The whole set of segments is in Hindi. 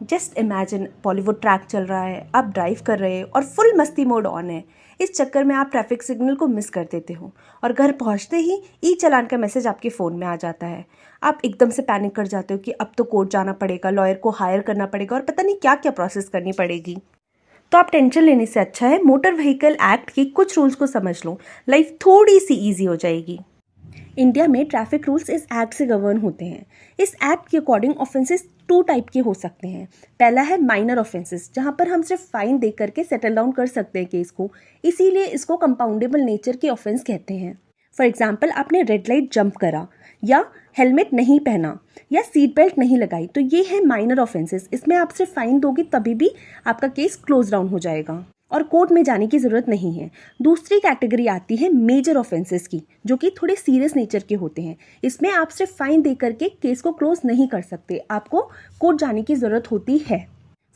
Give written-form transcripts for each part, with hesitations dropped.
जस्ट इमेजिन बॉलीवुड ट्रैक चल रहा है, आप ड्राइव कर रहे हैं और फुल मस्ती मोड ऑन है। इस चक्कर में आप ट्रैफिक सिग्नल को मिस कर देते हो और घर पहुंचते ही ई चालान का मैसेज आपके फ़ोन में आ जाता है। आप एकदम से पैनिक कर जाते हो कि अब तो कोर्ट जाना पड़ेगा, लॉयर को हायर करना पड़ेगा और पता नहीं क्या क्या प्रोसेस करनी पड़ेगी। तो आप टेंशन लेने से अच्छा है मोटर व्हीकल एक्ट के कुछ रूल्स को समझ लो, लाइफ थोड़ी सी ईजी हो जाएगी। इंडिया में ट्रैफिक रूल्स इस एक्ट से गवर्न होते हैं। इस एक्ट के अकॉर्डिंग ऑफेंसेस 2 टाइप के हो सकते हैं। पहला है माइनर ऑफेंसेस, जहां पर हम सिर्फ फाइन दे करके सेटल डाउन कर सकते हैं केस को, इसीलिए इसको कंपाउंडेबल नेचर के ऑफेंस कहते हैं। फॉर एग्जाम्पल, आपने रेड लाइट जंप करा या हेलमेट नहीं पहना या सीट बेल्ट नहीं लगाई, तो ये है माइनर ऑफेंसेस। इसमें आप सिर्फ फाइन दोगे तभी भी आपका केस क्लोज डाउन हो जाएगा और कोर्ट में जाने की ज़रूरत नहीं है। दूसरी कैटेगरी आती है मेजर ऑफेंसेस की, जो कि थोड़े सीरियस नेचर के होते हैं। इसमें आप सिर्फ फाइन दे करके केस को क्लोज नहीं कर सकते, आपको कोर्ट जाने की ज़रूरत होती है।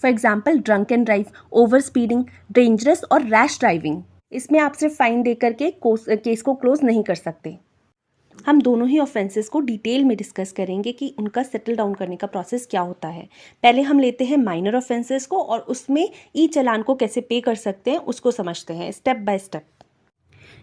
For example, drunk and drive, over speeding, dangerous और रैश ड्राइविंग, इसमें आप सिर्फ फाइन दे करके केस को क्लोज नहीं कर सकते। हम दोनों ही ऑफेंसेस को डिटेल में डिस्कस करेंगे कि उनका सेटल डाउन करने का प्रोसेस क्या होता है। पहले हम लेते हैं माइनर ऑफेंसेस को और उसमें ई चालान को कैसे पे कर सकते हैं उसको समझते हैं स्टेप बाय स्टेप।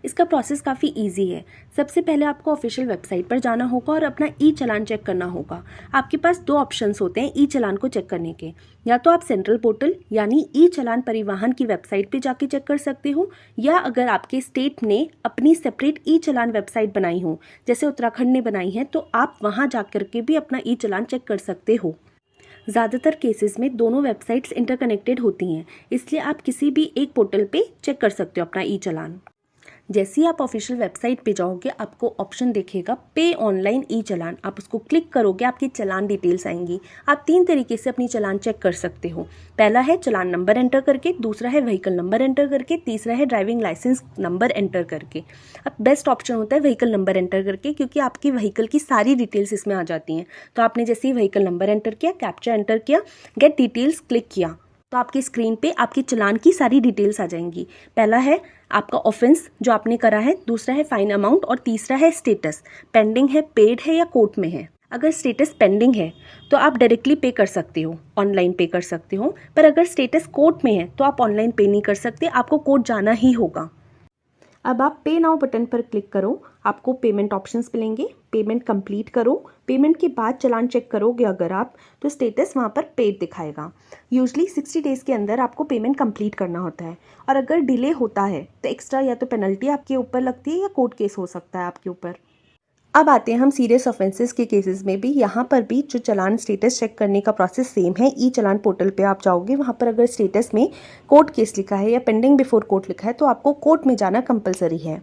इसका प्रोसेस काफ़ी इजी है। सबसे पहले आपको ऑफिशियल वेबसाइट पर जाना होगा और अपना ई चालान चेक करना होगा। आपके पास 2 ऑप्शंस होते हैं ई चालान को चेक करने के। या तो आप सेंट्रल पोर्टल यानी ई चालान परिवहन की वेबसाइट पे जाके चेक कर सकते हो, या अगर आपके स्टेट ने अपनी सेपरेट ई चालान वेबसाइट बनाई हो, जैसे उत्तराखंड ने बनाई है, तो आप वहाँ जा करके भी अपना ई चालान चेक कर सकते हो। ज़्यादातर केसेस में दोनों वेबसाइट्स इंटरकनेक्टेड होती हैं, इसलिए आप किसी भी एक पोर्टल पे चेक कर सकते हो अपना ई चालान। जैसे ही आप ऑफिशियल वेबसाइट पे जाओगे, आपको ऑप्शन दिखेगा पे ऑनलाइन ई चालान। आप उसको क्लिक करोगे, आपकी चालान डिटेल्स आएंगी। आप 3 तरीके से अपनी चालान चेक कर सकते हो। पहला है चालान नंबर एंटर करके, दूसरा है व्हीकल नंबर एंटर करके, तीसरा है ड्राइविंग लाइसेंस नंबर एंटर करके। अब बेस्ट ऑप्शन होता है व्हीकल नंबर एंटर करके, क्योंकि आपकी व्हीकल की सारी डिटेल्स इसमें आ जाती हैं। तो आपने जैसे ही व्हीकल नंबर एंटर किया, कैप्चा एंटर किया, गेट डिटेल्स क्लिक किया, तो आपकी स्क्रीन पे आपकी चालान की सारी डिटेल्स आ जाएंगी। पहला है आपका ऑफेंस जो आपने करा है, दूसरा है फाइन अमाउंट और तीसरा है स्टेटस, पेंडिंग है, पेड है या कोर्ट में है। अगर स्टेटस पेंडिंग है तो आप डायरेक्टली पे कर सकते हो, ऑनलाइन पे कर सकते हो, पर अगर स्टेटस कोर्ट में है तो आप ऑनलाइन पे नहीं कर सकते, आपको कोर्ट जाना ही होगा। अब आप पे नाउ बटन पर क्लिक करो, आपको पेमेंट ऑप्शंस मिलेंगे। पेमेंट कंप्लीट करो। पेमेंट के बाद चालान चेक करोगे अगर आप, तो स्टेटस वहाँ पर पेड दिखाएगा। यूजली 60 डेज़ के अंदर आपको पेमेंट कंप्लीट करना होता है, और अगर डिले होता है तो एक्स्ट्रा या तो पेनल्टी आपके ऊपर लगती है या कोर्ट केस हो सकता है आपके ऊपर। अब आते हैं हम सीरियस ऑफेंसेस के केसेस में भी। यहाँ पर भी जो चालान स्टेटस चेक करने का प्रोसेस सेम है। ई चालान पोर्टल पे आप जाओगे, वहाँ पर अगर स्टेटस में कोर्ट केस लिखा है या पेंडिंग बिफोर कोर्ट लिखा है, तो आपको कोर्ट में जाना कंपलसरी है।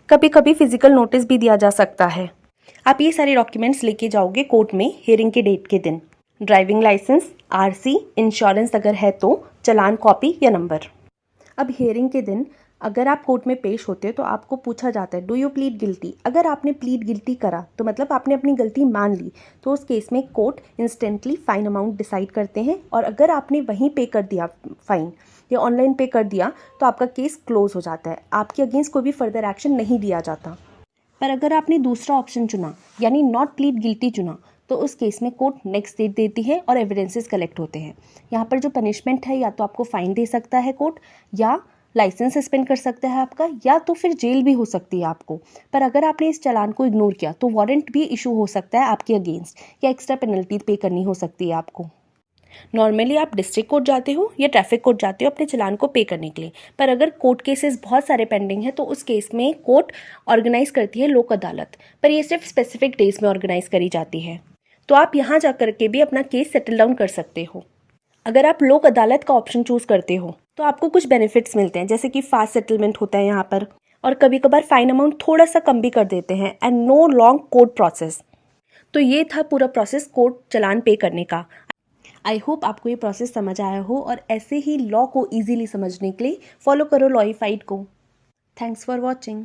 कभी कभी फिजिकल नोटिस भी दिया जा सकता है। आप ये सारे डॉक्यूमेंट्स लेके जाओगे कोर्ट में हियरिंग के डेट के दिन। ड्राइविंग लाइसेंस, आरसी, इंश्योरेंस अगर है तो, चालान कॉपी या नंबर। अब हियरिंग के दिन अगर आप कोर्ट में पेश होते हो तो आपको पूछा जाता है, डू यू प्लीड गिल्टी। अगर आपने प्लीड गिल्टी करा तो मतलब आपने अपनी गलती मान ली, तो उस केस में court instantly fine amount decide करते हैं, और अगर आपने वहीं पे कर दिया फाइन या ऑनलाइन पे कर दिया तो आपका केस क्लोज हो जाता है, आपके अगेंस्ट कोई भी फर्दर एक्शन नहीं लिया जाता। पर अगर आपने दूसरा ऑप्शन चुना यानी नॉट प्लीड गिल्टी चुना, तो उस केस में कोर्ट नेक्स्ट डेट देती है और एविडेंसेस कलेक्ट होते हैं। यहाँ पर जो पनिशमेंट है, या तो आपको फाइन दे सकता है कोर्ट, या लाइसेंस सस्पेंड कर सकता है आपका, या तो फिर जेल भी हो सकती है आपको। पर अगर आपने इस चालान को इग्नोर किया तो वारंट भी इशू हो सकता है आपके अगेंस्ट, या एक्स्ट्रा पेनल्टी पे करनी हो सकती है आपको। नॉर्मली आप डिस्ट्रिक्ट कोर्ट जाते हो या ट्रैफिक कोर्ट जाते हो अपने चालान को पे करने के लिए, पर अगर कोर्ट केसेस बहुत सारे पेंडिंग है तो उस केस में कोर्ट ऑर्गेनाइज करती है लोक अदालत, पर ये सिर्फ स्पेसिफिक डेज में ऑर्गेनाइज करी जाती है। तो आप यहाँ जा करके भी अपना केस सेटल डाउन कर सकते हो। अगर आप लोक अदालत का ऑप्शन चूज करते हो तो आपको कुछ बेनिफिट्स मिलते हैं, जैसे कि फास्ट सेटलमेंट होता है यहाँ पर, और कभी कभार फाइन अमाउंट थोड़ा सा कम भी कर देते हैं, and no long court process. तो ये था पूरा प्रोसेस कोर्ट चालान पे करने का। आई होप आपको ये प्रोसेस समझ आया हो, और ऐसे ही लॉ को इजीली समझने के लिए फॉलो करो लॉइफाइड को। Thanks for watching.